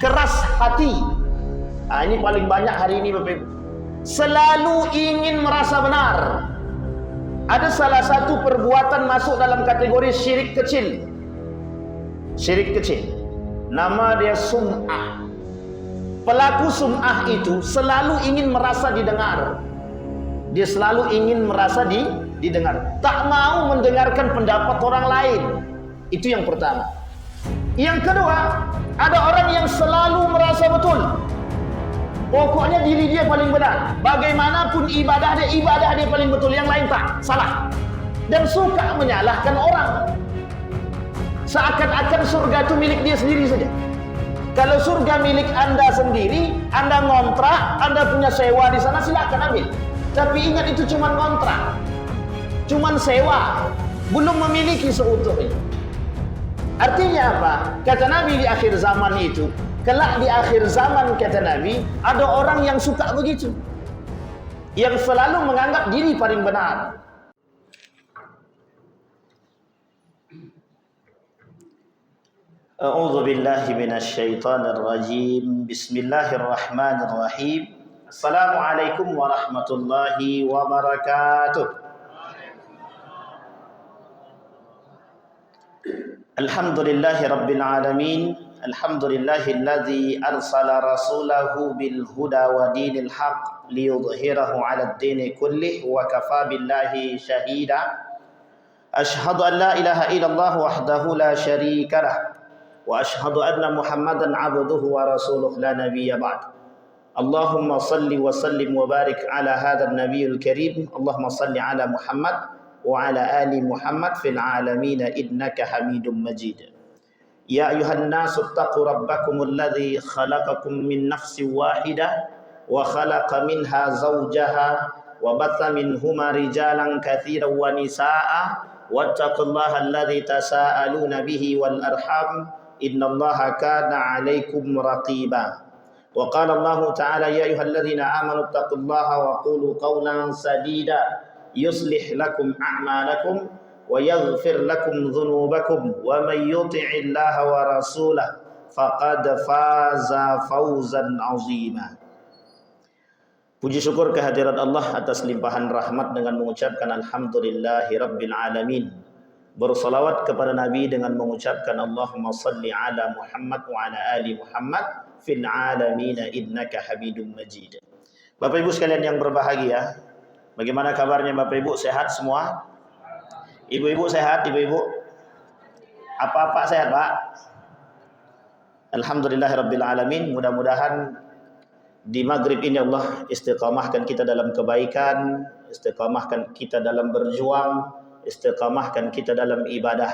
keras hati. Ini paling banyak hari ini Bapak Ibu. Selalu ingin merasa benar. Ada salah satu perbuatan masuk dalam kategori syirik kecil. Syirik kecil. Nama dia sum'ah. Pelaku sum'ah itu selalu ingin merasa didengar. Dia selalu ingin merasa didengar. Tak mau mendengarkan pendapat orang lain. Itu yang pertama. Yang kedua, ada orang yang selalu merasa betul. Pokoknya diri dia paling benar. Bagaimanapun ibadah dia paling betul. Yang lain tak, salah. Dan suka menyalahkan orang. Seakan-akan surga itu milik dia sendiri saja. Kalau surga milik Anda sendiri, Anda ngontrak, Anda punya sewa di sana, silakan ambil. Tapi ingat itu cuma ngontrak, cuma sewa, belum memiliki seutuhnya. Artinya apa? Kata Nabi di akhir zaman itu, kelak di akhir zaman kata Nabi, ada orang yang suka begitu, yang selalu menganggap diri paling benar. A'udzu billahi minasyaitonir rajim. Bismillahirrahmanirrahim. Assalamualaikum warahmatullahi wabarakatuh. Alhamdulillahi rabbil alamin. Alhamdulillahilladzi arsala rasulahu bil huda wa dinil haqq liyudhhirahu 'alad dini kullih wa kafa billahi shahida. Ashhadu an la ilaha illallah wahdahu la syarika lah. Wa ashhadu anna Muhammadan abduhu wa rasuluh la nabiyya ba'd. Allahumma salli wa sallim wa barik ala hadzal nabiyil karim. Allahumma salli ala Muhammad wa ala ali Muhammad fil alamin innaka Hamidum Majid. Ya ayuhan nasu taqu rabbakumul ladzi khalaqakum min nafsin wahidah wa khalaqa minha zawjaha wa batha minhuma rijalan katsiran wa nisaa'a wattaqullaha alladzi tasaaluna bihi wal arham innallaha kana 'alaikum raqiba. Wa qala Allah ta'ala ya ayyuhalladzina amanu taqullaha wa qulu qawlan sadida yuslih lakum a'malakum wa yaghfir lakum dhunubakum wa may yuti'illaha wa rasulahu faqad faza fawzan 'azima. Puji syukur kehadirat Allah atas limpahan rahmat dengan mengucapkan alhamdulillahi rabbil alamin. Bersalawat kepada Nabi dengan mengucapkan Allahumma salli ala Muhammad wa ala ali Muhammad fil alamin innaka Hamidum Majid. Bapak Ibu sekalian yang berbahagia, bagaimana kabarnya Bapak Ibu? Sehat semua? Ibu-ibu sehat, ibu-ibu? Apa-apa sehat, Pak? Alhamdulillahirabbil alamin. Mudah-mudahan di maghrib ini Allah istiqamahkan kita dalam kebaikan, istiqamahkan kita dalam berjuang, istiqamahkan kita dalam ibadah.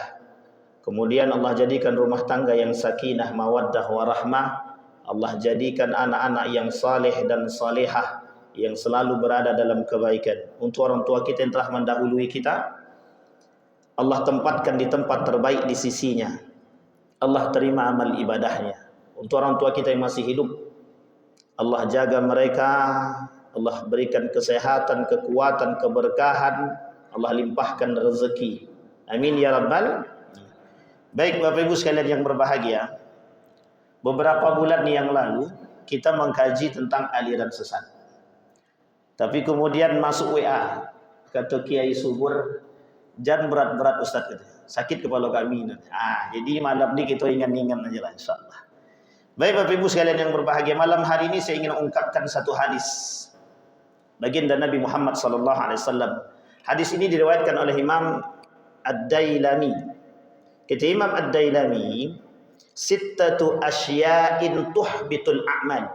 Kemudian Allah jadikan rumah tangga yang sakinah, mawaddah, warahmah. Allah jadikan anak-anak yang saleh dan salihah, yang selalu berada dalam kebaikan. Untuk orang tua kita yang telah mendahului kita, Allah tempatkan di tempat terbaik di sisinya. Allah terima amal ibadahnya. Untuk orang tua kita yang masih hidup, Allah jaga mereka, Allah berikan kesehatan, kekuatan, keberkahan, Allah limpahkan rezeki. Amin ya rabbal. Baik Bapak Ibu sekalian yang berbahagia, beberapa bulan yang lalu kita mengkaji tentang aliran sesat. Tapi kemudian masuk WA, kata Kiai Subur, jangan berat-berat Ustaz, sakit kepala kami. Jadi malam ini kita ingat-ingat aja lah insyaAllah. Baik Bapak Ibu sekalian yang berbahagia, malam hari ini saya ingin ungkapkan satu hadis baginda Nabi Muhammad SAW. Hadis ini diriwayatkan oleh Imam Ad-Dailami. Kata Imam Ad-Dailami, sittatu asya'in tuhbitul a'mal.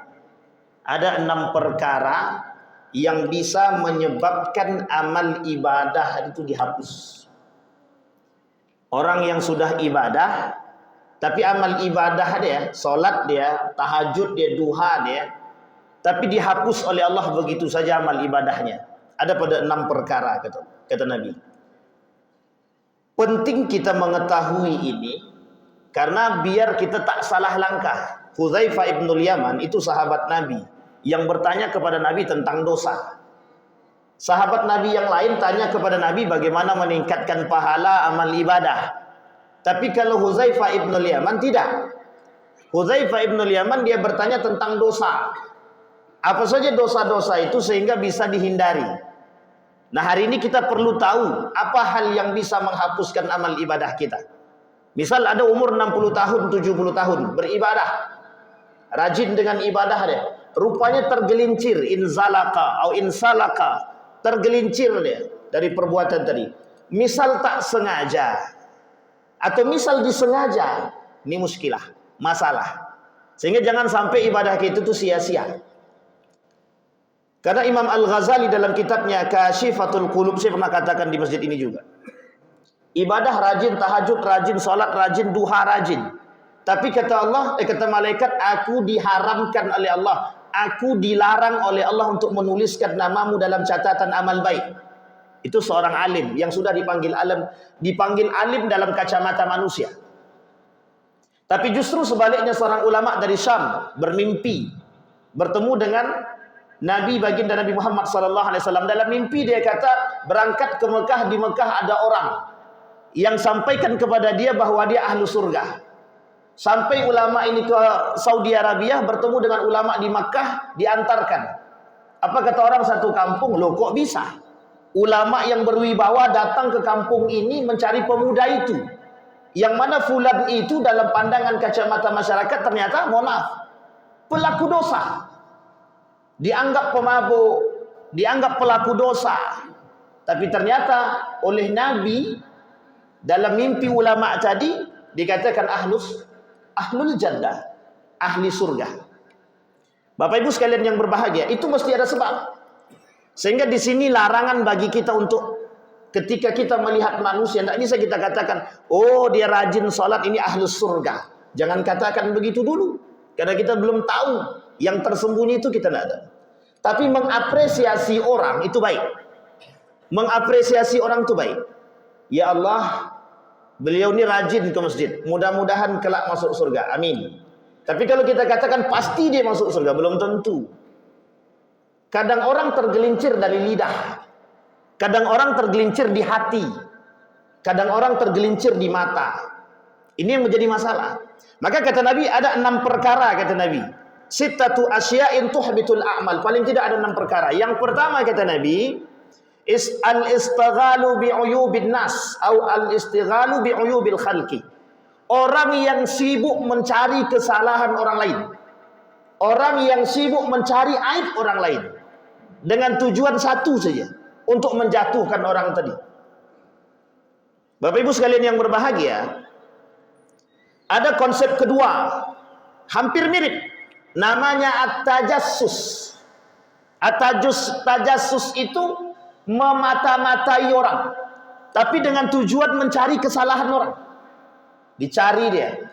Ada 6 perkara yang bisa menyebabkan amal ibadah itu dihapus. Orang yang sudah ibadah, tapi amal ibadah dia, solat dia, tahajud dia, duha dia, tapi dihapus oleh Allah begitu saja amal ibadahnya. Ada pada 6 perkara kata Nabi. Penting kita mengetahui ini karena biar kita tak salah langkah. Hudzaifah ibnul Yaman itu sahabat Nabi yang bertanya kepada Nabi tentang dosa. Sahabat Nabi yang lain tanya kepada Nabi bagaimana meningkatkan pahala amal ibadah. Tapi kalau Hudzaifah ibnul Yaman tidak. Hudzaifah ibn Yaman dia bertanya tentang dosa. Apa saja dosa-dosa itu sehingga bisa dihindari. Nah, hari ini kita perlu tahu apa hal yang bisa menghapuskan amal ibadah kita. Misal ada umur 60 tahun, 70 tahun beribadah. Rajin dengan ibadah dia. Rupanya tergelincir, inzalaka atau insalaka, tergelincir dia dari perbuatan tadi. Misal tak sengaja atau misal disengaja, ini muskilah, masalah. Sehingga jangan sampai ibadah kita itu sia-sia. Karena Imam Al-Ghazali dalam kitabnya Kasyifatul Qulub, saya pernah katakan di masjid ini juga, ibadah rajin, tahajud rajin, salat rajin, duha rajin. Tapi kata Allah, kata malaikat, aku diharamkan oleh Allah, aku dilarang oleh Allah untuk menuliskan namamu dalam catatan amal baik. Itu seorang alim yang sudah dipanggil alim dalam kacamata manusia. Tapi justru sebaliknya seorang ulama dari Syam bermimpi bertemu dengan Nabi baginda Nabi Muhammad SAW. Dalam mimpi dia kata berangkat ke Mekah, di Mekah ada orang yang sampaikan kepada dia bahwa dia ahlu surga. Sampai ulama ini ke Saudi Arabia bertemu dengan ulama di Makkah, diantarkan. Apa kata orang satu kampung? Loh, kok bisa? Ulama yang berwibawa datang ke kampung ini mencari pemuda itu. Yang mana fulan itu dalam pandangan kacamata masyarakat ternyata, mohon maaf, pelaku dosa. Dianggap pemabuk, dianggap pelaku dosa. Tapi ternyata oleh Nabi dalam mimpi ulama tadi dikatakan ahlul jannah, ahli surga. Bapak Ibu sekalian yang berbahagia, itu mesti ada sebab. Sehingga di sini larangan bagi kita untuk ketika kita melihat manusia, tidak bisa kita katakan, oh dia rajin sholat, ini ahlus surga. Jangan katakan begitu dulu, karena kita belum tahu yang tersembunyi itu, kita tidak ada. Tapi mengapresiasi orang itu baik. Mengapresiasi orang itu baik. Ya Allah, beliau ini rajin ke masjid, mudah-mudahan kelak masuk surga, amin. Tapi kalau kita katakan pasti dia masuk surga, belum tentu. Kadang orang tergelincir dari lidah, kadang orang tergelincir di hati, kadang orang tergelincir di mata. Ini yang menjadi masalah. Maka kata Nabi ada 6 perkara, kata Nabi. Sittatu asya'in tuhbitul a'mal. Paling tidak ada 6 perkara. Yang pertama kata Nabi, al-istighalu bi'uyubin nas atau al-istighalu bi'uyubil khalqi. Orang yang sibuk mencari kesalahan orang lain. Orang yang sibuk mencari aib orang lain dengan tujuan satu saja, untuk menjatuhkan orang tadi. Bapak Ibu sekalian yang berbahagia, ada konsep kedua, hampir mirip, namanya at-tajassus. Tajassus itu memata-matai orang, tapi dengan tujuan mencari kesalahan orang. Dicari dia,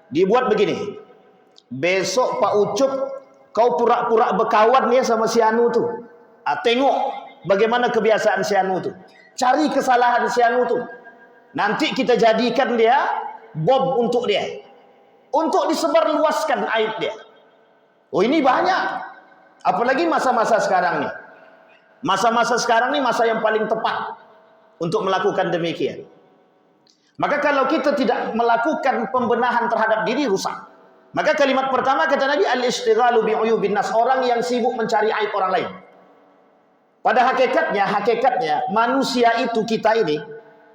dibuat begini. Besok Pak Ucup, kau pura-pura berkawan ya sama si Anu tuh. Tengok bagaimana kebiasaan si Anu tuh. Cari kesalahan si Anu tuh. Nanti kita jadikan dia bom untuk dia, untuk disebarluaskan aib dia. Oh, ini banyak. Apalagi masa-masa sekarang nih. Masa-masa sekarang nih masa yang paling tepat untuk melakukan demikian. Maka kalau kita tidak melakukan pembenahan terhadap diri, rusak. Maka kalimat pertama kata Nabi, al-istighalu bi'uyubin nas, orang yang sibuk mencari aib orang lain. Pada hakikatnya manusia itu, kita ini,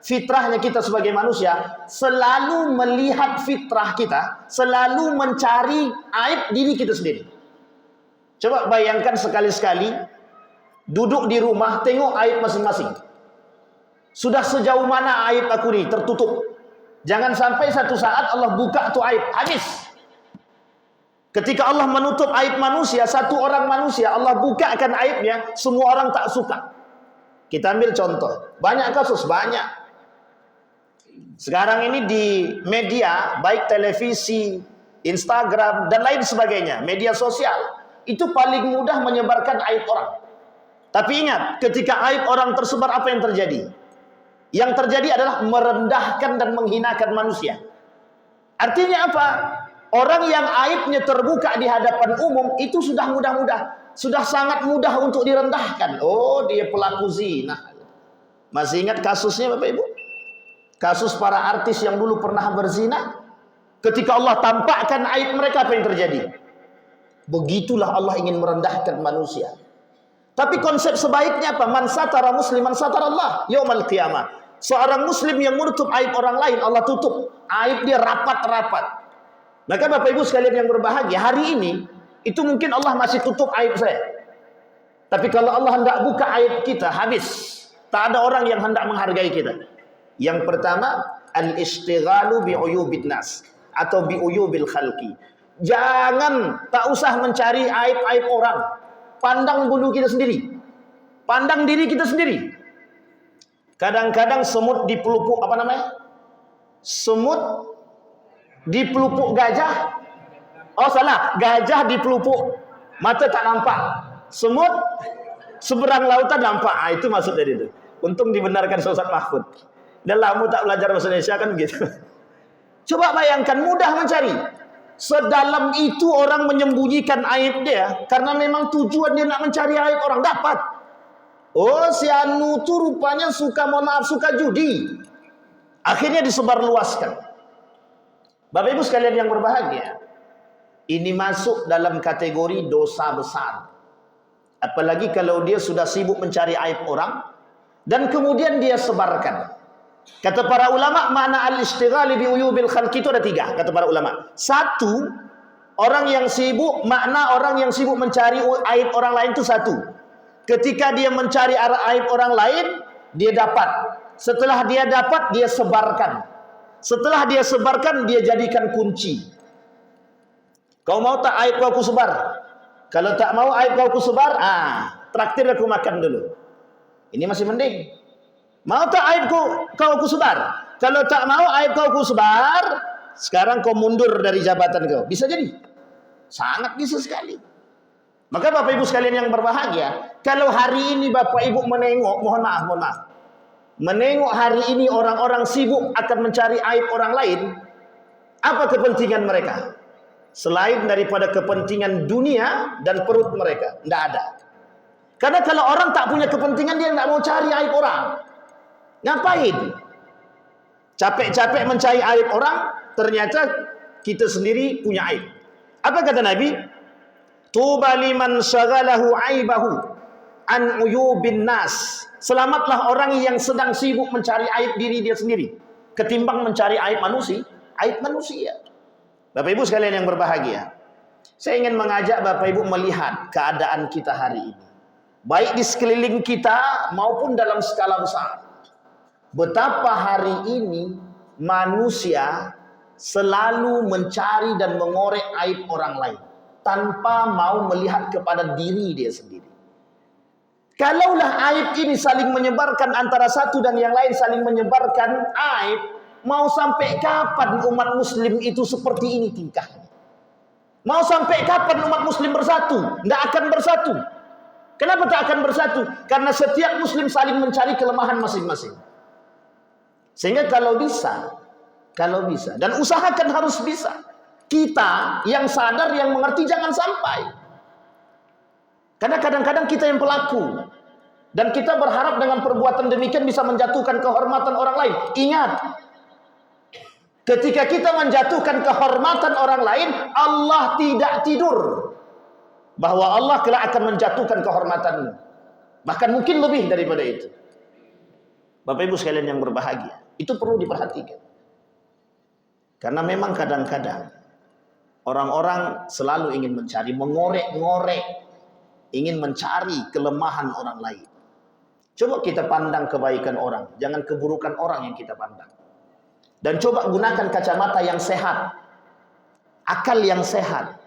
fitrahnya kita sebagai manusia selalu melihat fitrah kita, selalu mencari aib diri kita sendiri. Coba bayangkan sekali-sekali duduk di rumah, tengok aib masing-masing. Sudah sejauh mana aib aku ini tertutup. Jangan sampai satu saat Allah buka tuh aib, habis. Ketika Allah menutup aib manusia, satu orang manusia Allah bukakan aibnya, semua orang tak suka. Kita ambil contoh, banyak kasus, banyak. Sekarang ini di media, baik televisi, Instagram dan lain sebagainya, media sosial, itu paling mudah menyebarkan aib orang. Tapi ingat, ketika aib orang tersebar, apa yang terjadi? Yang terjadi adalah merendahkan dan menghinakan manusia. Artinya apa? Orang yang aibnya terbuka di hadapan umum itu sudah mudah-mudah, sudah sangat mudah untuk direndahkan. Oh, dia pelaku zina. Masih ingat kasusnya Bapak Ibu? Kasus para artis yang dulu pernah berzina. Ketika Allah tampakkan aib mereka, apa yang terjadi? Begitulah Allah ingin merendahkan manusia. Tapi konsep sebaiknya apa? Man satara musliman satara Allah yaumal qiyamah. Seorang muslim yang menutup aib orang lain, Allah tutup aib dia rapat-rapat. Maka Bapak Ibu sekalian yang berbahagia, hari ini itu mungkin Allah masih tutup aib saya. Tapi kalau Allah hendak buka aib kita, habis. Tak ada orang yang hendak menghargai kita. Yang pertama, al-ishtighalu bi'uyubin nas atau bi'uyubil khalqi. Jangan, tak usah mencari aib-aib orang. Pandang bulu kita sendiri. Pandang diri kita sendiri. Kadang-kadang semut di pelupuk, apa namanya? Semut di pelupuk gajah. Oh salah, gajah di pelupuk mata tak nampak. Semut seberang lautan nampak. Itu maksud dari itu. Untung dibenarkan Ustaz Mahfud. Dah lama tak belajar bahasa Indonesia kan begitu. Coba bayangkan, mudah mencari. Sedalam itu orang menyembunyikan aib dia karena memang tujuan dia nak mencari aib orang, dapat. Oh, si anu tu rupanya suka, mohon maaf, suka judi. Akhirnya disebarluaskan. Bapak Ibu sekalian yang berbahagia, ini masuk dalam kategori dosa besar. Apalagi kalau dia sudah sibuk mencari aib orang dan kemudian dia sebarkan. Kata para ulama, makna al-ishtighali bi uyubil khalqi itu ada 3, kata para ulama. 1, orang yang sibuk, makna orang yang sibuk mencari aib orang lain itu 1. Ketika dia mencari aib orang lain, dia dapat. Setelah dia dapat, dia sebarkan. Setelah dia sebarkan, dia jadikan kunci. Kau mau tak aib kau aku sebar? Kalau tak mau aib kau aku sebar, traktir aku makan dulu. Ini masih mending. Mau tak aib kau aku sebar? Kalau tak mau aib kau aku sebar, sekarang kau mundur dari jabatan kau. Bisa jadi. Sangat bisa sekali. Maka Bapak Ibu sekalian yang berbahagia, kalau hari ini Bapak Ibu menengok, mohon maaf, menengok hari ini orang-orang sibuk akan mencari aib orang lain, apa kepentingan mereka? Selain daripada kepentingan dunia dan perut mereka, tidak ada. Karena kalau orang tak punya kepentingan, dia tidak mau cari aib orang. Ngapain? Capek-capek mencari aib orang, ternyata kita sendiri punya aib. Apa kata Nabi? Tuba liman syaghalahu aibahu an uyubin nas. Selamatlah orang yang sedang sibuk mencari aib diri dia sendiri ketimbang mencari aib manusia. Bapak Ibu sekalian yang berbahagia, saya ingin mengajak Bapak Ibu melihat keadaan kita hari ini, baik di sekeliling kita maupun dalam skala besar. Betapa hari ini manusia selalu mencari dan mengorek aib orang lain tanpa mau melihat kepada diri dia sendiri. Kalaulah aib ini saling menyebarkan, antara satu dan yang lain saling menyebarkan aib, mau sampai kapan umat muslim itu seperti ini tingkahnya? Mau sampai kapan umat muslim bersatu? Tidak akan bersatu. Kenapa tak akan bersatu? Karena setiap muslim saling mencari kelemahan masing-masing. Sehingga kalau bisa, dan usahakan harus bisa, kita yang sadar, yang mengerti, jangan sampai. Karena kadang-kadang kita yang pelaku, dan kita berharap dengan perbuatan demikian bisa menjatuhkan kehormatan orang lain. Ingat, ketika kita menjatuhkan kehormatan orang lain, Allah tidak tidur, bahwa Allah kelak akan menjatuhkan kehormatanmu, bahkan mungkin lebih daripada itu. Bapak Ibu sekalian yang berbahagia, itu perlu diperhatikan. Karena memang kadang-kadang orang-orang selalu ingin mencari, mengorek-ngorek, ingin mencari kelemahan orang lain. Coba kita pandang kebaikan orang, jangan keburukan orang yang kita pandang. Dan coba gunakan kacamata yang sehat, akal yang sehat.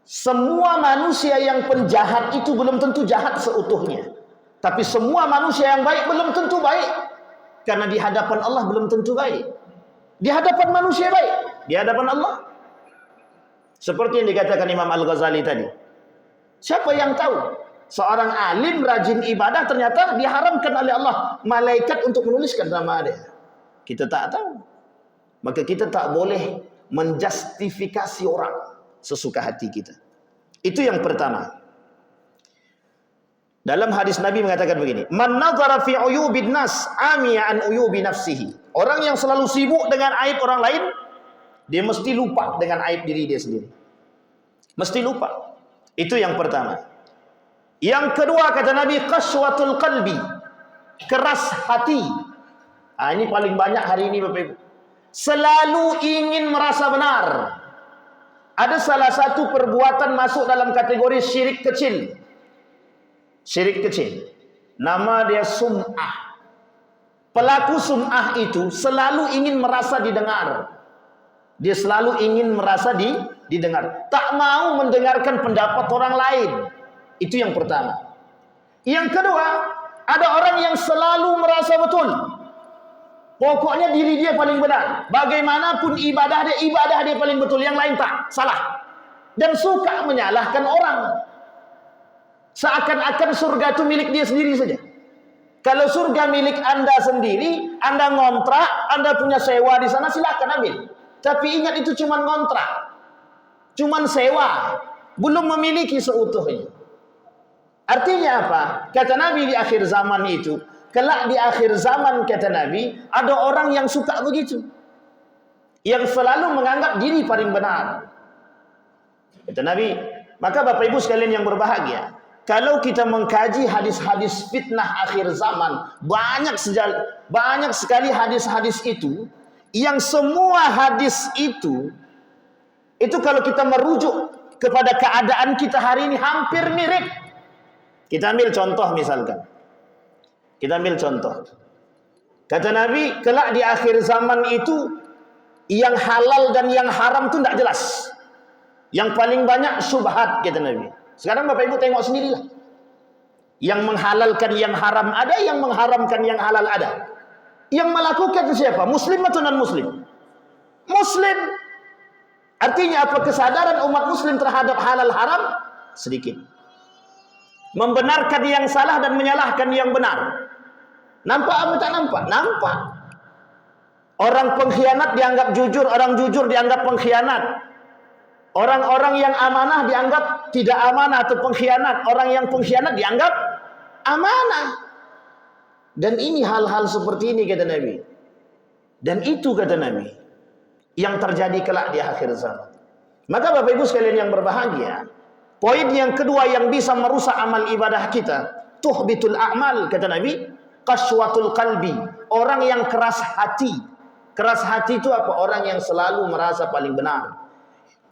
Semua manusia yang penjahat itu belum tentu jahat seutuhnya. Tapi semua manusia yang baik belum tentu baik. Karena di hadapan Allah belum tentu baik. Di hadapan manusia baik, di hadapan Allah. Seperti yang dikatakan Imam Al-Ghazali tadi. Siapa yang tahu? Seorang alim rajin ibadah ternyata diharamkan oleh Allah malaikat untuk menuliskan nama dia. Kita tak tahu. Maka kita tak boleh menjustifikasi orang sesuka hati kita. Itu yang pertama. Dalam hadis Nabi mengatakan begini, man nazara fi uyubin nas amiya an uyubi nafsihi. Orang yang selalu sibuk dengan aib orang lain, Dia mesti lupa dengan aib diri dia sendiri. Mesti lupa. Itu yang pertama. Yang kedua kata Nabi, qaswatul qalbi, keras hati. Ini paling banyak hari ini Bapak Ibu. Selalu ingin merasa benar. Ada salah satu perbuatan masuk dalam kategori syirik kecil. Syirik kecil. Nama dia sum'ah. Pelaku sum'ah itu selalu ingin merasa didengar. Dia selalu ingin merasa didengar. Tak mau mendengarkan pendapat orang lain. Itu yang pertama. Yang kedua, ada orang yang selalu merasa betul. Pokoknya diri dia paling benar. Bagaimanapun ibadah dia paling betul. Yang lain tak, salah. Dan suka menyalahkan orang. Seakan-akan surga itu milik dia sendiri saja. Kalau surga milik Anda sendiri, Anda ngontrak, Anda punya sewa di sana, silakan ambil. Tapi ingat itu cuma ngontrak. Cuma sewa. Belum memiliki seutuhnya. Artinya apa? Kata Nabi di akhir zaman itu, kelak di akhir zaman kata Nabi, ada orang yang suka begitu. Yang selalu menganggap diri paling benar. Kata Nabi, maka Bapak Ibu sekalian yang berbahagia, kalau kita mengkaji hadis-hadis fitnah akhir zaman, banyak sekali hadis-hadis itu, yang semua hadis itu kalau kita merujuk kepada keadaan kita hari ini hampir mirip. Kita ambil contoh misalkan. Kita ambil contoh. Kata Nabi, kelak di akhir zaman itu yang halal dan yang haram itu tidak jelas. Yang paling banyak syubhat kata Nabi. Sekarang Bapak Ibu tengok sendirilah. Yang menghalalkan yang haram ada, yang mengharamkan yang halal ada. Yang melakukan siapa? Muslim atau non-muslim? Muslim. Artinya apa? Kesadaran umat muslim terhadap halal haram sedikit. Membenarkan yang salah dan menyalahkan yang benar. Nampak apa tak nampak? Nampak. Orang pengkhianat dianggap jujur, orang jujur dianggap pengkhianat. Orang-orang yang amanah dianggap tidak amanah atau pengkhianat. Orang yang pengkhianat dianggap amanah. Dan ini hal-hal seperti ini kata Nabi. Dan itu kata Nabi yang terjadi kelak di akhir zaman. Maka Bapak Ibu sekalian yang berbahagia, poin yang kedua yang bisa merusak amal ibadah kita, tuhbitul a'mal kata Nabi, qaswatul qalbi, orang yang keras hati. Keras hati itu apa? Orang yang selalu merasa paling benar.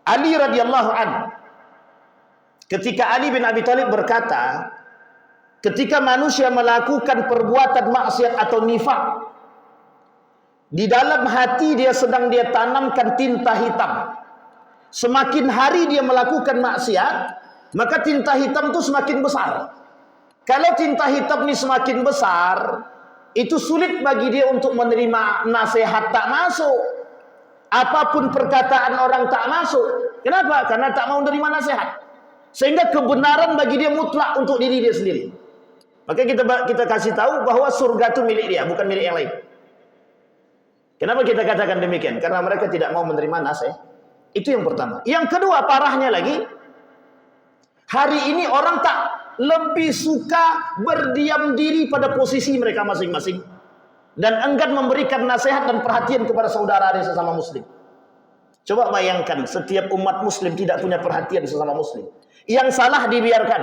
Ali radhiyallahu anhu, ketika Ali bin Abi Thalib berkata, ketika manusia melakukan perbuatan maksiat atau nifak, di dalam hati dia sedang dia tanamkan tinta hitam. Semakin hari dia melakukan maksiat, maka tinta hitam itu semakin besar. Kalau tinta hitam ini semakin besar, itu sulit bagi dia untuk menerima nasihat, tak masuk. Apapun perkataan orang tak masuk. Kenapa? Karena tak mau menerima nasihat. Sehingga kebenaran bagi dia mutlak untuk diri dia sendiri. Maka kita kasih tahu bahwa surga itu milik dia, bukan milik yang lain. Kenapa kita katakan demikian? Karena mereka tidak mau menerima nasihat. Itu yang pertama. Yang kedua, parahnya lagi, hari ini orang tak lebih suka berdiam diri pada posisi mereka masing-masing dan enggan memberikan nasihat dan perhatian kepada saudara dia sesama muslim. Coba bayangkan, setiap umat muslim tidak punya perhatian sesama muslim. Yang salah dibiarkan.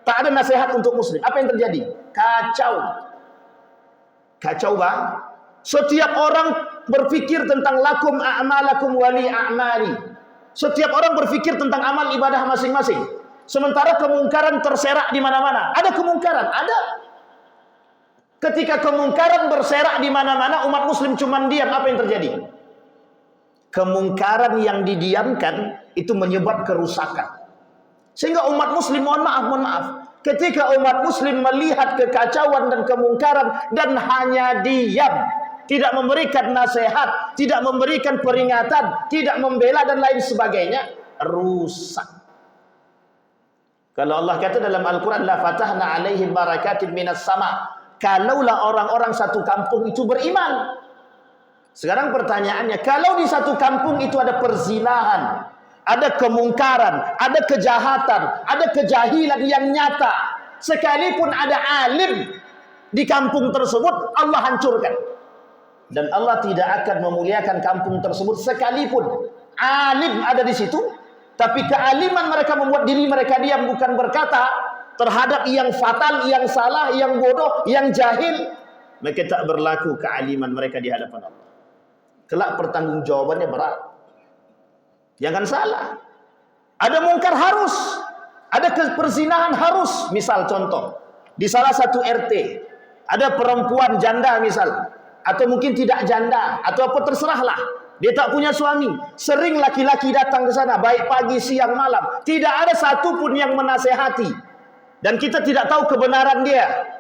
Tak ada nasihat untuk muslim. Apa yang terjadi? Kacau. Kacau bang. Setiap orang berpikir tentang lakum a'malakum wali a'mali. Setiap orang berpikir tentang amal ibadah masing-masing. Sementara kemungkaran terserak di mana-mana. Ada kemungkaran, ada. Ketika kemungkaran berserak di mana-mana, umat muslim cuma diam, apa yang terjadi? Kemungkaran yang didiamkan itu menyebab kerusakan. Sehingga umat muslim, mohon maaf, ketika umat muslim melihat kekacauan dan kemungkaran dan hanya diam, tidak memberikan nasihat, tidak memberikan peringatan, tidak membela dan lain sebagainya, rusak. Kalau Allah kata dalam Al-Quran, la fatahna alaihim barakatin minas sama. Kalaulah orang-orang satu kampung itu beriman. Sekarang pertanyaannya, kalau di satu kampung itu ada perzinahan, ada kemungkaran, ada kejahatan, ada kejahilan yang nyata, sekalipun ada alim di kampung tersebut, Allah hancurkan. Dan Allah tidak akan memuliakan kampung tersebut sekalipun alim ada di situ, tapi kealiman mereka membuat diri mereka diam, bukan berkata terhadap yang fatal, yang salah, yang bodoh, yang jahil. Mereka tak berlaku kealiman mereka di hadapan Allah. Kelak pertanggungjawabannya berat. Jangan salah. Ada mungkar harus, ada perzinahan harus. Misal contoh, di salah satu RT ada perempuan janda misal, atau mungkin tidak janda, atau apa terserahlah. Dia tak punya suami. Sering laki-laki datang ke sana, baik pagi, siang, malam. Tidak ada satupun yang menasehati. Dan kita tidak tahu kebenaran dia.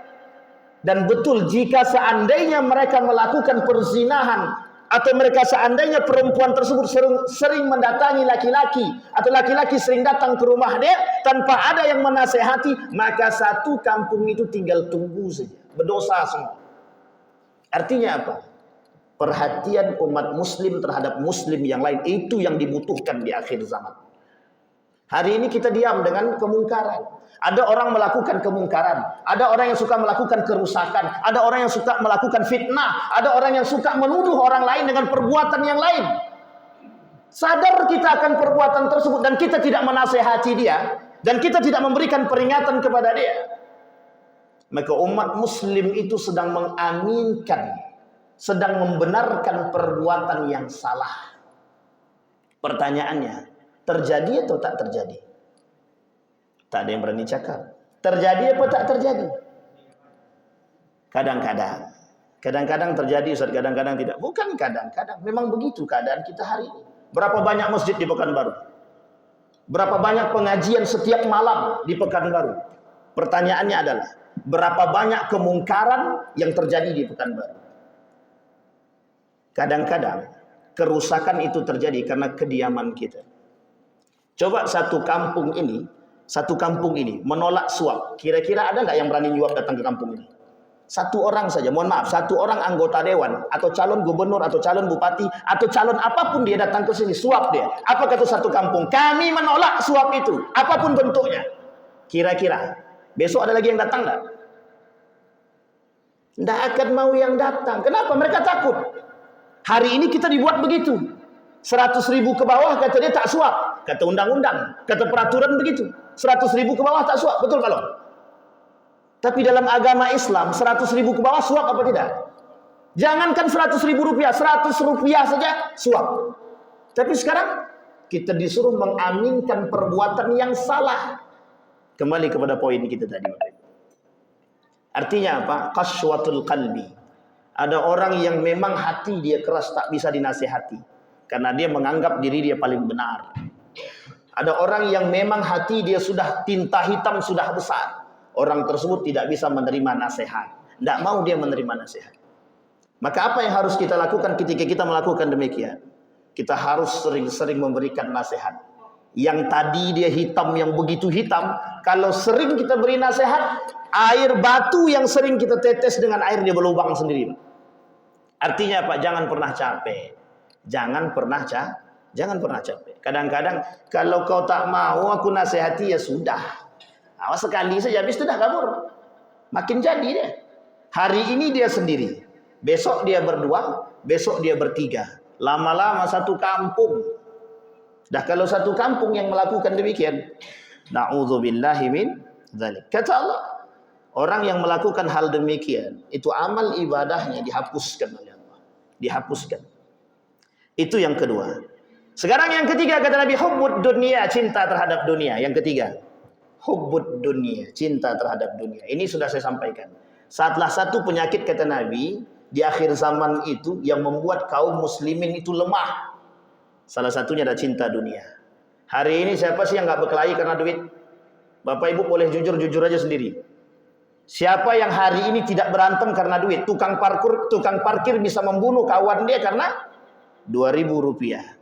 Dan betul, jika seandainya mereka melakukan perzinahan, atau mereka seandainya perempuan tersebut sering mendatangi laki-laki, atau laki-laki sering datang ke rumah dia tanpa ada yang menasehati, maka satu kampung itu tinggal tunggu saja, berdosa semua. Artinya apa? Perhatian umat muslim terhadap muslim yang lain, itu yang dibutuhkan di akhir zaman. Hari ini kita diam dengan kemungkaran. Ada orang melakukan kemungkaran, ada orang yang suka melakukan kerusakan, ada orang yang suka melakukan fitnah, ada orang yang suka menuduh orang lain dengan perbuatan yang lain. Sadar kita akan perbuatan tersebut dan kita tidak menasehati dia, dan kita tidak memberikan peringatan kepada dia, maka umat muslim itu sedang mengaminkan, sedang membenarkan perbuatan yang salah. Pertanyaannya, terjadi atau tak terjadi? Tak ada yang berani cakap. Terjadi apa tak terjadi? Kadang-kadang. Kadang-kadang terjadi, Ustaz, kadang-kadang tidak. Bukan kadang-kadang, memang begitu keadaan kita hari ini. Berapa banyak masjid di Pekanbaru? Berapa banyak pengajian setiap malam di Pekanbaru? Pertanyaannya adalah, berapa banyak kemungkaran yang terjadi di Pekanbaru? Kadang-kadang kerusakan itu terjadi karena kediaman kita. Coba satu kampung ini menolak suap. Kira-kira ada nggak yang berani nyuap datang ke kampung ini? Satu orang saja, mohon maaf, satu orang anggota dewan atau calon gubernur atau calon bupati atau calon apapun dia datang ke sini, suap dia. Apa kata satu kampung? Kami menolak suap itu, apapun bentuknya. Kira-kira besok ada lagi yang datang nggak? Nggak akan mau yang datang. Kenapa? Mereka takut. Hari ini kita dibuat begitu. 100.000 ke bawah kata dia tak suap. Kata undang-undang, kata peraturan begitu. 100.000 ke bawah tak suap, betul kalau? Tapi dalam agama Islam 100.000 ke bawah suap apa tidak? Jangankan 100.000 rupiah, 100 rupiah saja suap. Tapi sekarang kita disuruh mengaminkan perbuatan yang salah. Kembali kepada poin kita tadi. Artinya apa? Qaswatul qalbi. Ada orang yang memang hati dia keras, tak bisa dinasihati karena dia menganggap diri dia paling benar. Ada orang yang memang hati dia sudah tinta hitam, sudah besar. Orang tersebut tidak bisa menerima nasihat, tidak mau dia menerima nasihat. Maka apa yang harus kita lakukan ketika kita melakukan demikian? Kita harus sering-sering memberikan nasihat. Yang tadi dia hitam, yang begitu hitam, kalau sering kita beri nasihat, air batu yang sering kita tetes dengan air dia berlubang sendiri. Artinya apa? Jangan pernah capek. Jangan pernah capek. Kadang-kadang kalau kau tak mau aku nasihati, ya sudah. Awas sekali saja, habis itu dah kabur. Makin jadi dia. Hari ini dia sendiri, besok dia berdua, besok dia bertiga. Lama-lama satu kampung. Dah kalau satu kampung yang melakukan demikian, na'udzubillahi min dzalik. Kata Allah, orang yang melakukan hal demikian, itu amal ibadahnya dihapuskan oleh Allah. Dihapuskan. Itu yang kedua. Sekarang yang ketiga, kata Nabi, hubbud dunia, cinta terhadap dunia. Yang ketiga, hubbud dunia, cinta terhadap dunia. Ini sudah saya sampaikan. Salah satu penyakit, kata Nabi, di akhir zaman itu yang membuat kaum muslimin itu lemah. Salah satunya adalah cinta dunia. Hari ini siapa sih yang nggak berkelahi karena duit? Bapak Ibu boleh jujur-jujur aja sendiri. Siapa yang hari ini tidak berantem karena duit? Tukang parkir bisa membunuh kawan dia karena 2.000 rupiah.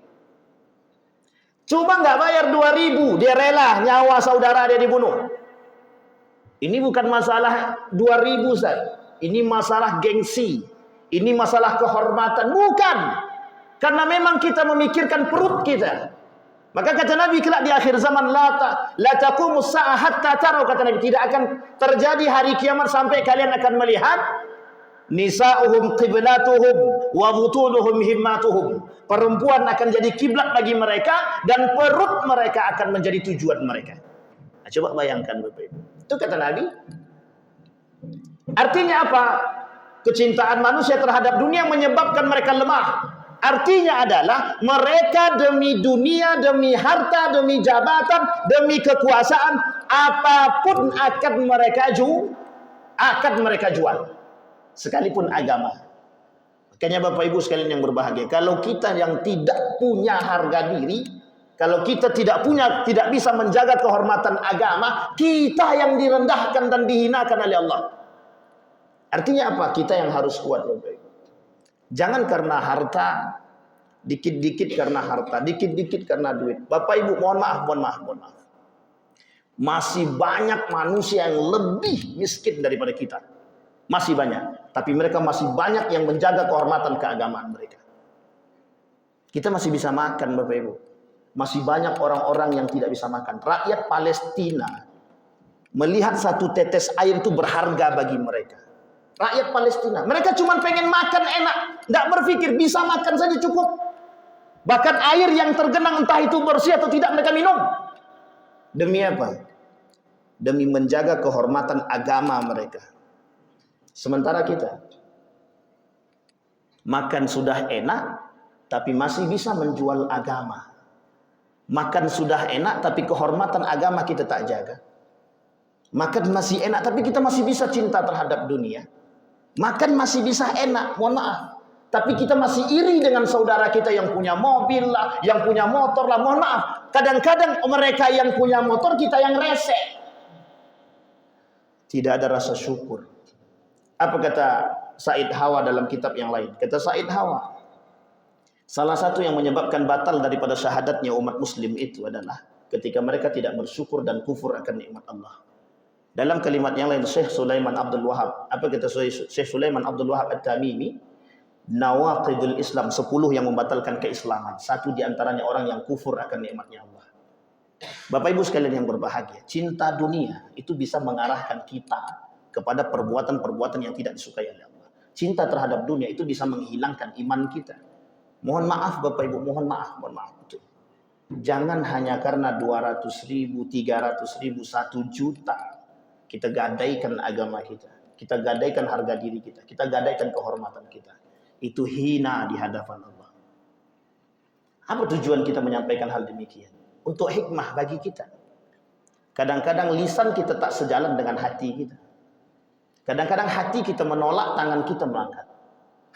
Cuma nggak bayar 2.000, dia rela nyawa saudara dia dibunuh. Ini bukan masalah 2.000, Ustaz. Ini masalah gengsi. Ini masalah kehormatan. Bukan. Karena memang kita memikirkan perut kita. Maka kata Nabi, kelak di akhir zaman, la taqumus sa'ah hatta taraw, kata Nabi, tidak akan terjadi hari kiamat sampai kalian akan melihat nisa'uhum qiblatuhum wa butunuhum himmatuhum. Perempuan akan jadi kiblat bagi mereka dan perut mereka akan menjadi tujuan mereka. Nah, coba bayangkan Bapak Ibu. Itu kata Nabi. Artinya apa? Kecintaan manusia terhadap dunia menyebabkan mereka lemah. Artinya adalah mereka demi dunia, demi harta, demi jabatan, demi kekuasaan, apapun akan mereka jual. Sekalipun agama. Makanya Bapak Ibu sekalian yang berbahagia, kalau kita yang tidak punya harga diri, kalau kita tidak bisa menjaga kehormatan agama, kita yang direndahkan dan dihinakan oleh Allah. Artinya apa? Kita yang harus kuat Bapak Ibu. Jangan karena harta, dikit-dikit karena harta, dikit-dikit karena duit. Bapak Ibu, mohon maaf. Masih banyak manusia yang lebih miskin daripada kita. Masih banyak. Tapi mereka masih banyak yang menjaga kehormatan keagamaan mereka. Kita masih bisa makan Bapak Ibu. Masih banyak orang-orang yang tidak bisa makan. Rakyat Palestina melihat satu tetes air itu berharga bagi mereka. Rakyat Palestina. Mereka cuma pengen makan enak. Tidak berpikir bisa makan saja cukup. Bahkan air yang tergenang entah itu bersih atau tidak mereka minum. Demi apa? Demi menjaga kehormatan agama mereka. Sementara kita makan sudah enak tapi masih bisa menjual agama. Makan sudah enak tapi kehormatan agama kita tak jaga. Makan masih enak tapi kita masih bisa cinta terhadap dunia. Makan masih bisa enak, mohon maaf. Tapi kita masih iri dengan saudara kita yang punya mobil lah, yang punya motor lah, mohon maaf. Kadang-kadang mereka yang punya motor kita yang resek. Tidak ada rasa syukur. Apa kata Said Hawa dalam kitab yang lain? Kata Said Hawa, salah satu yang menyebabkan batal daripada syahadatnya umat muslim itu adalah ketika mereka tidak bersyukur dan kufur akan nikmat Allah. Dalam kalimat yang lain Syekh Sulaiman Abdul Wahab, apa kata Syekh Sulaiman Abdul Wahab At-Tamimi? Nawaqidul Islam, 10 yang membatalkan keislaman. Satu di antaranya orang yang kufur akan nikmatnya Allah. Bapak Ibu sekalian yang berbahagia, cinta dunia itu bisa mengarahkan kita kepada perbuatan-perbuatan yang tidak disukai oleh Allah. Cinta terhadap dunia itu bisa menghilangkan iman kita. Mohon maaf Bapak Ibu, mohon maaf. Betul. Jangan hanya karena 200.000, 300.000, 1 juta kita gadaikan agama kita. Kita gadaikan harga diri kita. Kita gadaikan kehormatan kita. Itu hina di hadapan Allah. Apa tujuan kita menyampaikan hal demikian? Untuk hikmah bagi kita. Kadang-kadang lisan kita tak sejalan dengan hati kita. Kadang-kadang hati kita menolak, tangan kita mengangkat.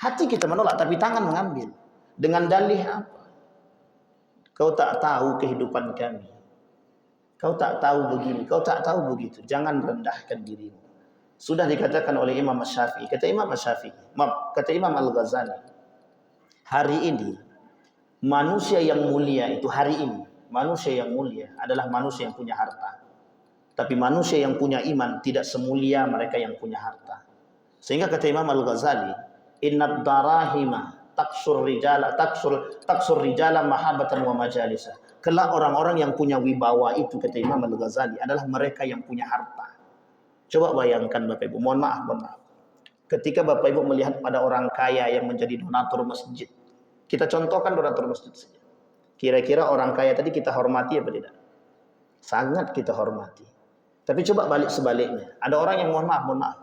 Hati kita menolak, tapi tangan mengambil. Dengan dalih apa? Kau tak tahu kehidupan kami. Kau tak tahu begini, kau tak tahu begitu. Jangan rendahkan dirimu. Sudah dikatakan oleh Imam Syafi'i. Kata Imam Al-Ghazali. Hari ini, manusia yang mulia itu hari ini. Manusia yang mulia adalah manusia yang punya harta. Tapi manusia yang punya iman tidak semulia mereka yang punya harta. Sehingga kata Imam Al-Ghazali, innad darahima taksur rijala mahabatan wa majalisa. Kelak orang-orang yang punya wibawa itu, kata Imam Al-Ghazali, adalah mereka yang punya harta. Coba bayangkan Bapak Ibu, mohon maaf. Ketika Bapak Ibu melihat pada orang kaya yang menjadi donatur masjid. Kita contohkan donatur masjid saja. Kira-kira orang kaya tadi kita hormati apa tidak? Sangat kita hormati. Tapi coba balik sebaliknya. Ada orang yang mohon maaf.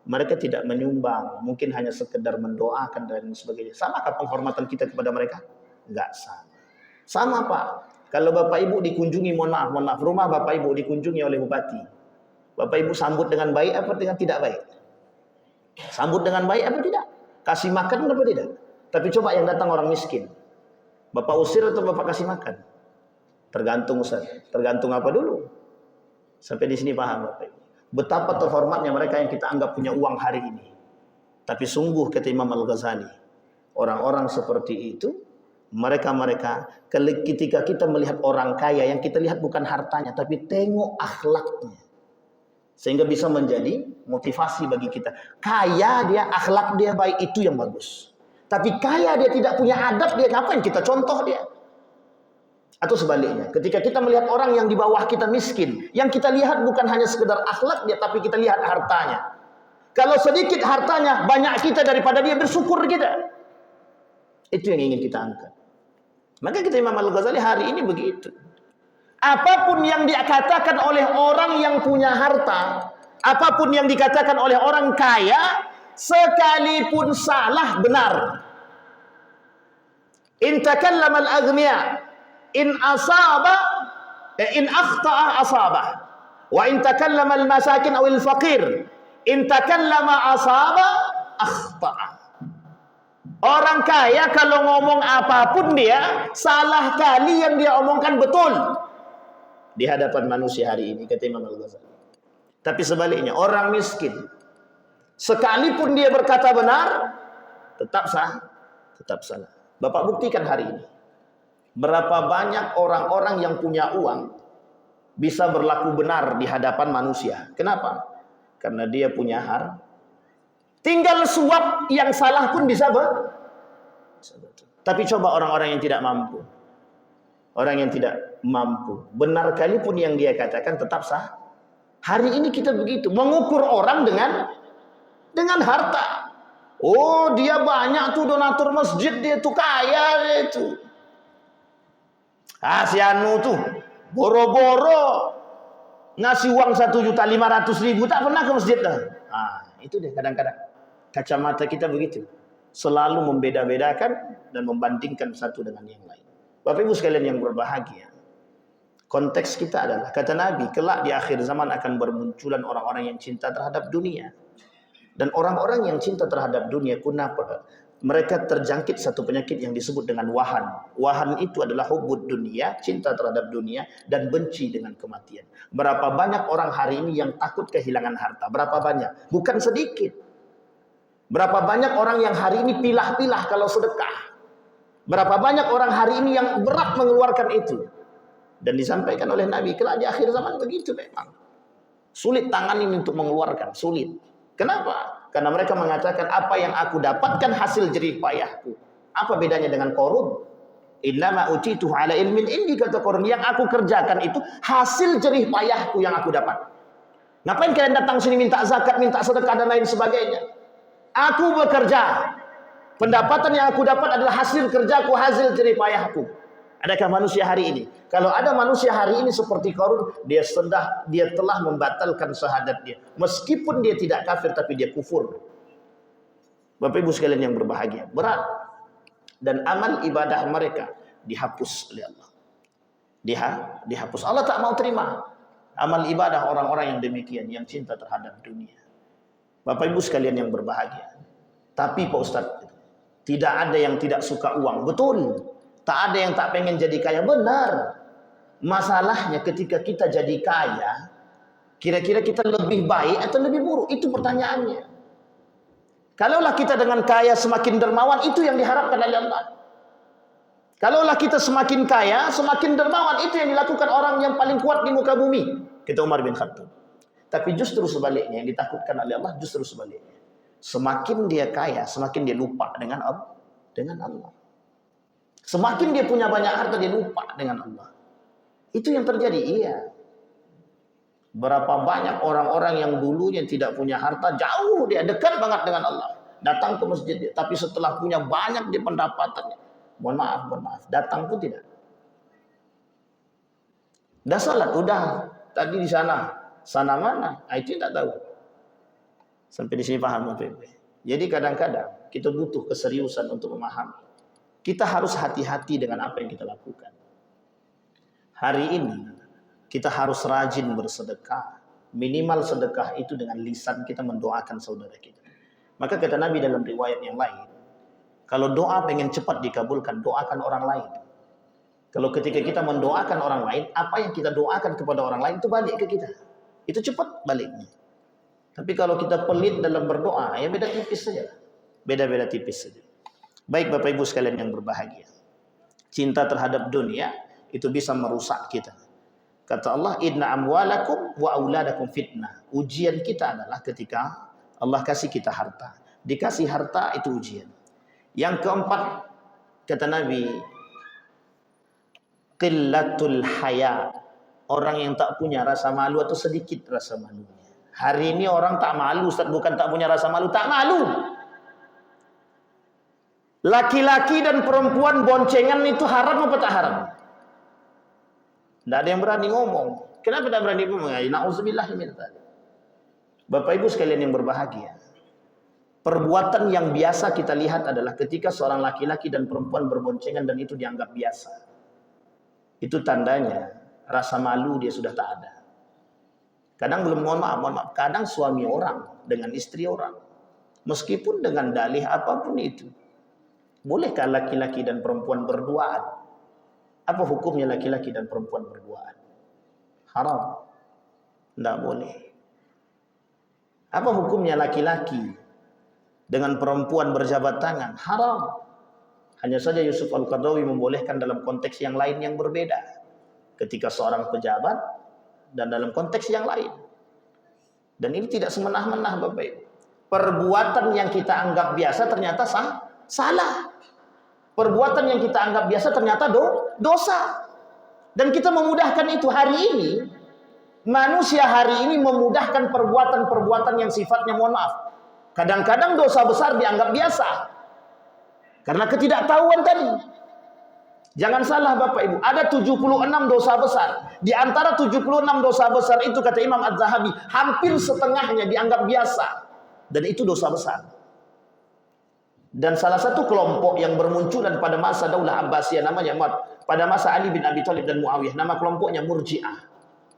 Mereka tidak menyumbang, mungkin hanya sekedar mendoakan dan sebagainya. Samakah penghormatan kita kepada mereka? Enggak sama. Sama Pak. Kalau Bapak Ibu dikunjungi, mohon maaf, rumah Bapak Ibu dikunjungi oleh bupati. Bapak Ibu sambut dengan baik apa dengan tidak baik? Sambut dengan baik apa tidak? Kasih makan apa tidak? Tapi coba yang datang orang miskin. Bapak usir atau Bapak kasih makan? Tergantung Ustaz. Tergantung apa dulu? Sampai di sini paham Bapak Ibu. Betapa terhormatnya mereka yang kita anggap punya uang hari ini. Tapi sungguh kata Imam Al-Ghazali, orang-orang seperti itu, mereka ketika kita melihat orang kaya, yang kita lihat bukan hartanya, tapi tengok akhlaknya. Sehingga bisa menjadi motivasi bagi kita. Kaya dia, akhlak dia baik, itu yang bagus. Tapi kaya dia tidak punya adab, dia ngapain kita contoh dia? Atau sebaliknya, ketika kita melihat orang yang di bawah kita miskin, yang kita lihat bukan hanya sekedar akhlak dia, tapi kita lihat hartanya. Kalau sedikit hartanya, banyak kita daripada dia, bersyukur kita. Itu yang ingin kita angkat. Maka kita Imam Al-Ghazali hari ini begitu. Apapun yang dikatakan oleh orang yang punya harta, apapun yang dikatakan oleh orang kaya, sekalipun salah, benar. In takallama al-aghniya, in akhta'a asabah. Wa in takallama al-masakin aw al-faqir, in takallama asaba akhta'a. Orang kaya kalau ngomong apapun dia, salah kali yang dia omongkan betul. Di hadapan manusia hari ini, kata Imam Al-Ghazali. Tapi sebaliknya, orang miskin, sekalipun dia berkata benar, tetap salah. Bapak buktikan hari ini. Berapa banyak orang-orang yang punya uang bisa berlaku benar di hadapan manusia. Kenapa? Karena dia punya harta. Tinggal suap yang salah pun bisa Tapi coba orang-orang yang tidak mampu. Orang yang tidak mampu, benar kali pun yang dia katakan tetap sah. Hari ini kita begitu, mengukur orang dengan harta. Oh, dia banyak tuh donatur masjid, dia tuh kaya itu. Si anu tuh boro-boro ngasih uang 1.500.000 tak pernah ke masjid dah. Itu deh kadang-kadang kacamata kita begitu, selalu membeda-bedakan dan membandingkan satu dengan yang lain. Bapak Ibu sekalian yang berbahagia, konteks kita adalah, kata Nabi, kelak di akhir zaman akan bermunculan orang-orang yang cinta terhadap dunia. Dan orang-orang yang cinta terhadap dunia, mereka terjangkit satu penyakit yang disebut dengan wahan. Wahan itu adalah hubud dunia, cinta terhadap dunia, dan benci dengan kematian. Berapa banyak orang hari ini yang takut kehilangan harta? Berapa banyak? Bukan sedikit. Berapa banyak orang yang hari ini pilah-pilah kalau sedekah? Berapa banyak orang hari ini yang berat mengeluarkan itu? Dan disampaikan oleh Nabi, kelak di akhir zaman begitu memang. Sulit tangan ini untuk mengeluarkan, sulit. Kenapa? Karena mereka mengatakan, apa yang aku dapatkan hasil jerih payahku. Apa bedanya dengan korun? Innama utitu ala ilmin indi, kata korun. Yang aku kerjakan itu hasil jerih payahku yang aku dapat. Ngapain kalian datang sini minta zakat, minta sedekah dan lain sebagainya? Aku bekerja. Pendapatan yang aku dapat adalah hasil kerjaku, hasil jerih payahku. Adakah manusia hari ini? Kalau ada manusia hari ini seperti Qarun, dia telah membatalkan syahadat dia. Meskipun dia tidak kafir, tapi dia kufur. Bapak Ibu sekalian yang berbahagia, berat. Dan amal ibadah mereka dihapus oleh Allah. Dihapus. Allah tak mau terima amal ibadah orang-orang yang demikian, yang cinta terhadap dunia. Bapak Ibu sekalian yang berbahagia. Tapi Pak Ustadz, tidak ada yang tidak suka uang. Betul. Tak ada yang tak pengen jadi kaya. Benar. Masalahnya ketika kita jadi kaya, kira-kira kita lebih baik atau lebih buruk? Itu pertanyaannya. Kalaulah kita dengan kaya semakin dermawan, itu yang diharapkan oleh Allah. Kalaulah kita semakin kaya, semakin dermawan, itu yang dilakukan orang yang paling kuat di muka bumi. Kata Umar bin Khattab. Tapi justru sebaliknya, yang ditakutkan oleh Allah justru sebaliknya. Semakin dia kaya, semakin dia lupa dengan Allah. Semakin dia punya banyak harta, dia lupa dengan Allah. Itu yang terjadi, iya. Berapa banyak orang-orang yang dulunya tidak punya harta, jauh dia, dekat banget dengan Allah. Datang ke masjid dia, tapi setelah punya banyak dia pendapatannya. Mohon maaf, datang pun tidak. Dah salat, udah. Tadi di sana mana? Itu tidak tahu. Sampai di sini paham Bapak Ibu. Jadi kadang-kadang kita butuh keseriusan untuk memahami. Kita harus hati-hati dengan apa yang kita lakukan. Hari ini kita harus rajin bersedekah. Minimal sedekah itu dengan lisan kita mendoakan saudara kita. Maka kata Nabi dalam riwayat yang lain, kalau doa pengen cepat dikabulkan, doakan orang lain. Kalau ketika kita mendoakan orang lain, apa yang kita doakan kepada orang lain itu balik ke kita. Itu cepat baliknya. Tapi kalau kita pelit dalam berdoa, ya beda tipis saja. Beda-beda tipis saja. Baik Bapak Ibu sekalian yang berbahagia. Cinta terhadap dunia itu bisa merusak kita. Kata Allah, inna amwalakum wa auladakum fitnah. Ujian kita adalah ketika Allah kasih kita harta. Dikasih harta itu ujian. Yang keempat, kata Nabi, qillatul haya. Orang yang tak punya rasa malu atau sedikit rasa malunya. Hari ini orang tak malu, Ustaz, bukan tak punya rasa malu, tak malu. Laki-laki dan perempuan boncengan itu haram apa tak haram? Tidak ada yang berani ngomong. Kenapa tak berani ngomong? Na'udzubillah min dzalik. Bapak Ibu sekalian yang berbahagia, perbuatan yang biasa kita lihat adalah ketika seorang laki-laki dan perempuan berboncengan dan itu dianggap biasa. Itu tandanya rasa malu dia sudah tak ada. Kadang belum mohon maaf. Kadang suami orang dengan istri orang, meskipun dengan dalih apapun itu, bolehkah laki-laki dan perempuan berduaan? Apa hukumnya laki-laki dan perempuan berduaan? Haram. Tidak boleh. Apa hukumnya laki-laki dengan perempuan berjabat tangan? Haram. Hanya saja Yusuf Al-Qaradawi membolehkan dalam konteks yang lain yang berbeda. Ketika seorang pejabat dan dalam konteks yang lain. Dan ini tidak semenah-menah Bapak Ibu. Perbuatan yang kita anggap biasa ternyata salah. Perbuatan yang kita anggap biasa ternyata dosa. Dan kita memudahkan itu. Hari ini, manusia hari ini memudahkan perbuatan-perbuatan yang sifatnya mohon maaf. Kadang-kadang dosa besar dianggap biasa. Karena ketidaktahuan tadi. Jangan salah Bapak Ibu, ada 76 dosa besar. Di antara 76 dosa besar itu kata Imam Az-Zahabi, hampir setengahnya dianggap biasa. Dan itu dosa besar. Dan salah satu kelompok yang bermunculan pada masa Daulah Abbasiyah namanya pada masa Ali bin Abi Thalib dan Muawiyah, nama kelompoknya Murji'ah.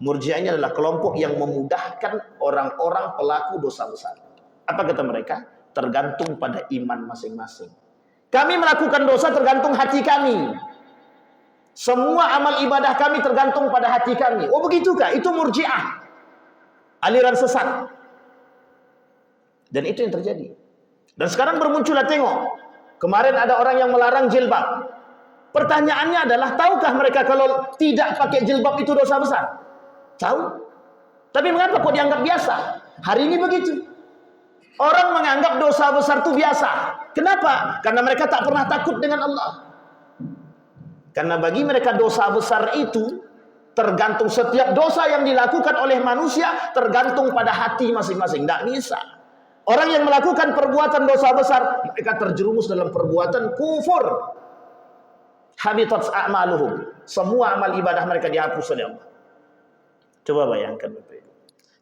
Murji'ah ini adalah kelompok yang memudahkan orang-orang pelaku dosa besar. Apa kata mereka? Tergantung pada iman masing-masing. Kami melakukan dosa tergantung hati kami. Semua amal ibadah kami tergantung pada hati kami. Oh begitukah? Itu Murji'ah. Aliran sesat. Dan itu yang terjadi. Dan sekarang bermunculah, tengok. Kemarin ada orang yang melarang jilbab. Pertanyaannya adalah, tahukah mereka kalau tidak pakai jilbab itu dosa besar? Tahu. Tapi mengapa kok dianggap biasa? Hari ini begitu. Orang menganggap dosa besar itu biasa. Kenapa? Karena mereka tak pernah takut dengan Allah. Karena bagi mereka dosa besar itu tergantung, setiap dosa yang dilakukan oleh manusia tergantung pada hati masing-masing. Tidak bisa. Orang yang melakukan perbuatan dosa besar, mereka terjerumus dalam perbuatan kufur. Habitat a'maluhum. Semua amal ibadah mereka dihapus oleh Allah. Coba bayangkan Bapak Ibu.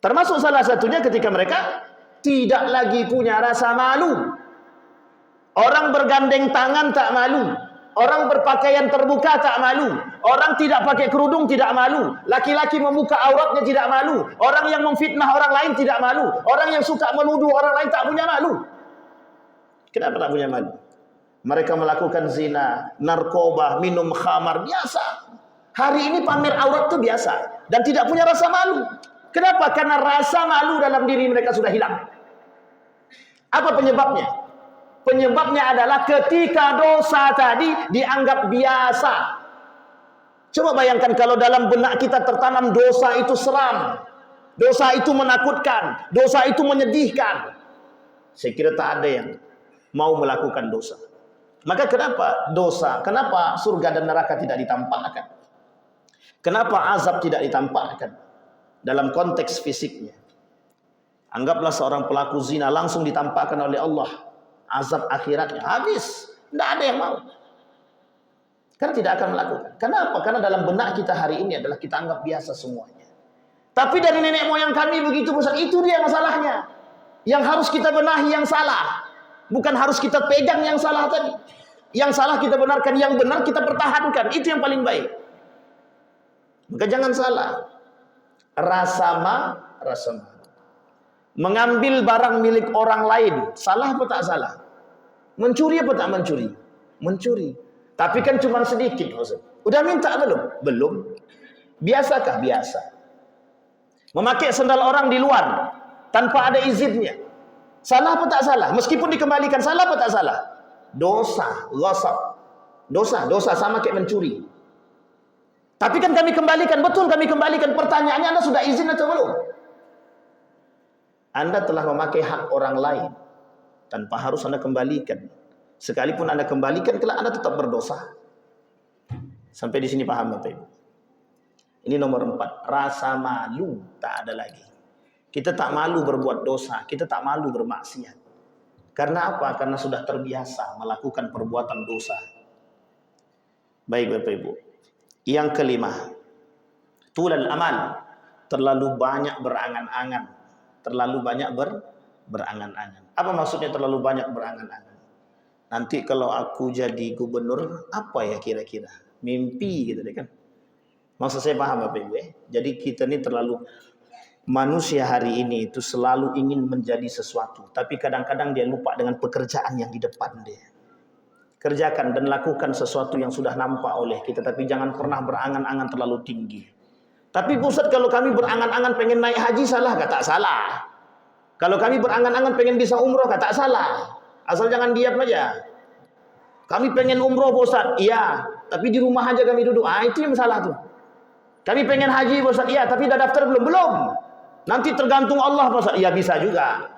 Termasuk salah satunya ketika mereka tidak lagi punya rasa malu. Orang bergandeng tangan tak malu. Orang berpakaian terbuka tak malu. Orang tidak pakai kerudung tidak malu. Laki-laki membuka auratnya tidak malu. Orang yang memfitnah orang lain tidak malu. Orang yang suka menuduh orang lain tak punya malu. Kenapa tak punya malu? Mereka melakukan zina, narkoba, minum khamar, biasa. Hari ini pamer aurat itu biasa. Dan tidak punya rasa malu. Kenapa? Karena rasa malu dalam diri mereka sudah hilang. Apa penyebabnya? Penyebabnya adalah ketika dosa tadi dianggap biasa. Coba bayangkan kalau dalam benak kita tertanam dosa itu seram. Dosa itu menakutkan. Dosa itu menyedihkan. Saya kira tak ada yang mau melakukan dosa. Maka kenapa dosa? Kenapa surga dan neraka tidak ditampakkan? Kenapa azab tidak ditampakkan? Dalam konteks fisiknya. Anggaplah seorang pelaku zina langsung ditampakkan oleh Allah. Azab akhiratnya habis. Tidak ada yang mau. Karena tidak akan melakukan. Kenapa? Karena dalam benak kita hari ini adalah kita anggap biasa semuanya. Tapi dari nenek moyang kami begitu besar. Itu dia masalahnya. Yang harus kita benahi yang salah. Bukan harus kita pegang yang salah tadi. Yang salah kita benarkan. Yang benar kita pertahankan. Itu yang paling baik. Maka jangan salah. Rasa malu. Mengambil barang milik orang lain. Salah apa tak salah? Mencuri apa tak mencuri? Mencuri. Tapi kan cuma sedikit. Udah minta belum? Belum. Biasakah? Biasa. Memakai sendal orang di luar tanpa ada izinnya. Salah apa tak salah? Meskipun dikembalikan, salah apa tak salah? Dosa. Ghasab. Dosa sama kayak mencuri. Tapi kan kami kembalikan. Betul kami kembalikan. Pertanyaannya, Anda sudah izin atau belum? Anda telah memakai hak orang lain tanpa harus Anda kembalikan. Sekalipun Anda kembalikan, kelak Anda tetap berdosa. Sampai di sini paham Bapak Ibu? Ini nomor 4. Rasa malu tak ada lagi. Kita tak malu berbuat dosa, kita tak malu bermaksiat. Karena apa? Karena sudah terbiasa melakukan perbuatan dosa. Baik Bapak Ibu. Yang kelima, tulal amal, terlalu banyak berangan-angan. Terlalu banyak berangan-angan. Apa maksudnya terlalu banyak berangan-angan? Nanti kalau aku jadi gubernur, apa ya kira-kira? Mimpi gitu deh kan. Maksud saya paham Bapak Ibu ya? Jadi kita ini terlalu, manusia hari ini itu selalu ingin menjadi sesuatu, tapi kadang-kadang dia lupa dengan pekerjaan yang di depan dia. Kerjakan dan lakukan sesuatu yang sudah nampak oleh kita, tapi jangan pernah berangan-angan terlalu tinggi. Tapi Ustaz, kalau kami berangan-angan pengen naik haji, salah? Tak salah. Kalau kami berangan-angan pengen bisa umroh, tak salah. Asal jangan diam aja. Kami pengen umroh Ustaz, iya, tapi di rumah aja kami duduk. Itu yang salah tuh. Kami pengen haji Ustaz, iya, tapi dah daftar belum? Belum. Nanti tergantung Allah Ustaz. Ya bisa juga.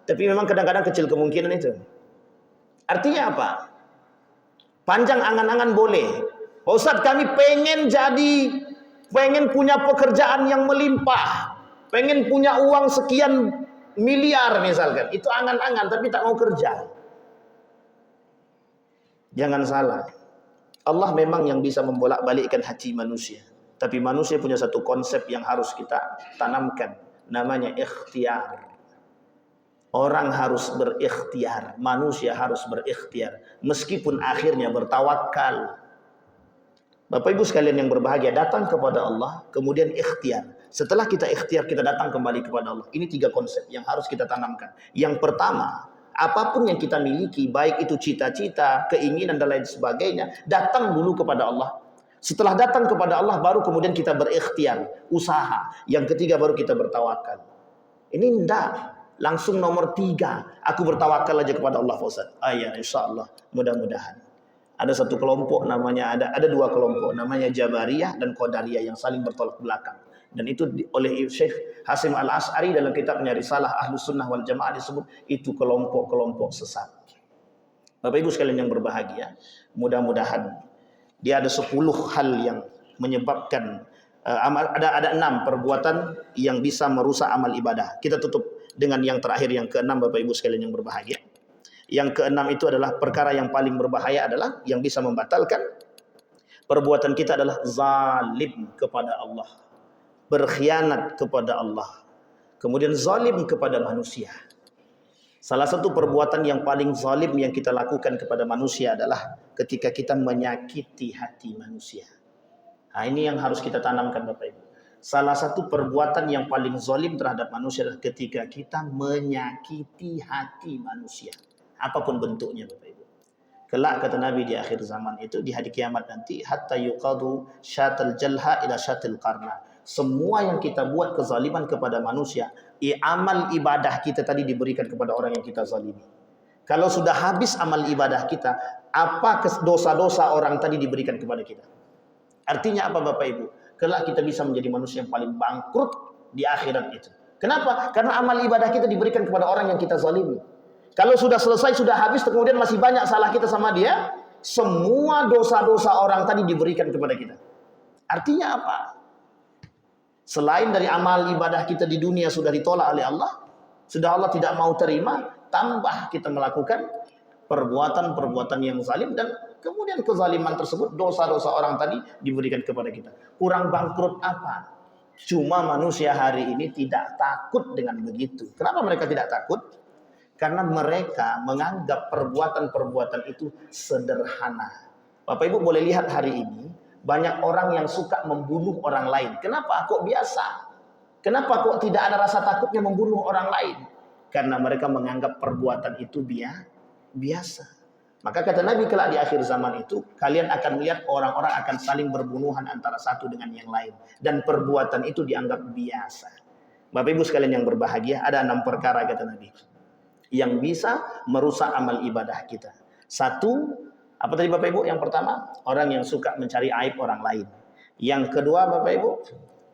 Tapi memang kadang-kadang kecil kemungkinan itu. Artinya apa? Panjang angan-angan boleh. Ustaz, kami pengen punya pekerjaan yang melimpah. Pengen punya uang sekian miliar misalkan. Itu angan-angan tapi tak mau kerja. Jangan salah. Allah memang yang bisa membolak-balikkan hati manusia. Tapi manusia punya satu konsep yang harus kita tanamkan. Namanya ikhtiar. Orang harus berikhtiar. Manusia harus berikhtiar. Meskipun akhirnya bertawakal. Bapak Ibu sekalian yang berbahagia, datang kepada Allah. Kemudian ikhtiar. Setelah kita ikhtiar, kita datang kembali kepada Allah. Ini 3 konsep yang harus kita tanamkan. Yang pertama, apapun yang kita miliki, baik itu cita-cita, keinginan dan lain sebagainya, datang dulu kepada Allah. Setelah datang kepada Allah, baru kemudian kita berikhtiar, usaha. Yang ketiga baru kita bertawakal. Ini enggak. Langsung nomor 3. Aku bertawakal aja kepada Allah Ustaz. Ya insya Allah. Mudah-mudahan. Ada satu kelompok namanya, ada 2 kelompok. Namanya Jabariyah dan Qadariyah yang saling bertolak belakang. Dan itu oleh Syekh Hasim Al-As'ari dalam kitabnya Risalah Ahlus Sunnah wal Jamaah disebut itu kelompok-kelompok sesat. Bapak Ibu sekalian yang berbahagia, mudah-mudahan dia ada 10 hal yang menyebabkan ada 6 perbuatan yang bisa merusak amal ibadah. Kita tutup dengan yang terakhir, yang ke-6 Bapak Ibu sekalian yang berbahagia. Yang ke-6 itu adalah perkara yang paling berbahaya, adalah yang bisa membatalkan perbuatan kita adalah zalim kepada Allah, berkhianat kepada Allah, kemudian zalim kepada manusia. Salah satu perbuatan yang paling zalim yang kita lakukan kepada manusia adalah ketika kita menyakiti hati manusia. Nah, ini yang harus kita tanamkan Bapak Ibu. Salah satu perbuatan yang paling zalim terhadap manusia adalah ketika kita menyakiti hati manusia. Apapun bentuknya Bapak Ibu. Kelak kata Nabi di akhir zaman itu, di hari kiamat nanti, hatta yuqadu syatal jalha ila syatil qarna. Semua yang kita buat kezaliman kepada manusia, amal ibadah kita tadi diberikan kepada orang yang kita zalimi. Kalau sudah habis amal ibadah kita, apa dosa-dosa orang tadi diberikan kepada kita? Artinya apa Bapak Ibu? Kelak kita bisa menjadi manusia yang paling bangkrut di akhirat itu. Kenapa? Karena amal ibadah kita diberikan kepada orang yang kita zalimi. Kalau sudah selesai, sudah habis, kemudian masih banyak salah kita sama dia, semua dosa-dosa orang tadi diberikan kepada kita. Artinya apa? Selain dari amal ibadah kita di dunia sudah ditolak oleh Allah, sudah Allah tidak mau terima, tambah kita melakukan perbuatan-perbuatan yang zalim, dan kemudian kezaliman tersebut, dosa-dosa orang tadi diberikan kepada kita. Kurang bangkrut apa? Cuma manusia hari ini tidak takut dengan begitu. Kenapa mereka tidak takut? Karena mereka menganggap perbuatan-perbuatan itu sederhana. Bapak Ibu boleh lihat hari ini, banyak orang yang suka membunuh orang lain. Kenapa? Kok biasa? Kenapa kok tidak ada rasa takutnya membunuh orang lain? Karena mereka menganggap perbuatan itu biasa. Maka kata Nabi, kelak di akhir zaman itu, kalian akan melihat orang-orang akan saling berbunuhan antara satu dengan yang lain. Dan perbuatan itu dianggap biasa. Bapak Ibu sekalian yang berbahagia, ada 6 perkara kata Nabi yang bisa merusak amal ibadah kita. 1, apa tadi Bapak Ibu? Yang pertama, orang yang suka mencari aib orang lain. Yang kedua Bapak Ibu,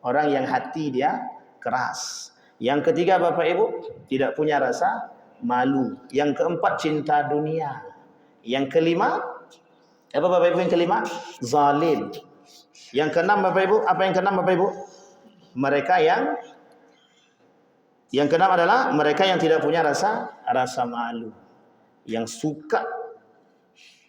orang yang hati dia keras. Yang ketiga Bapak Ibu, tidak punya rasa malu. Yang keempat, cinta dunia. Yang kelima, apa Bapak Ibu yang kelima? Zalim. Yang keenam Bapak Ibu, apa yang keenam Bapak Ibu? Mereka yang Yang keenam adalah mereka yang tidak punya rasa malu, yang suka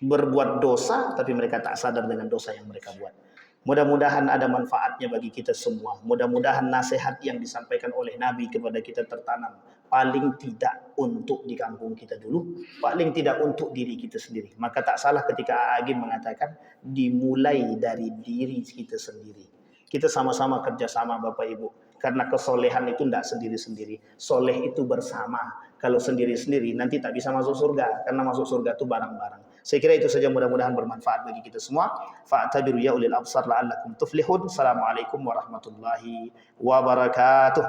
berbuat dosa tapi mereka tak sadar dengan dosa yang mereka buat. Mudah-mudahan ada manfaatnya bagi kita semua. Mudah-mudahan nasihat yang disampaikan oleh Nabi kepada kita tertanam. Paling tidak untuk di kampung kita dulu, paling tidak untuk diri kita sendiri. Maka tak salah ketika Agim mengatakan dimulai dari diri kita sendiri. Kita sama-sama kerjasama Bapak Ibu. Karena kesolehan itu tidak sendiri-sendiri. Soleh itu bersama. Kalau sendiri-sendiri nanti tak bisa masuk surga. Karena masuk surga itu bareng-bareng. Saya kira itu saja, mudah-mudahan bermanfaat bagi kita semua. Fa'tabiru ya ulil absar la'allakum tuflihun. Assalamualaikum warahmatullahi wabarakatuh.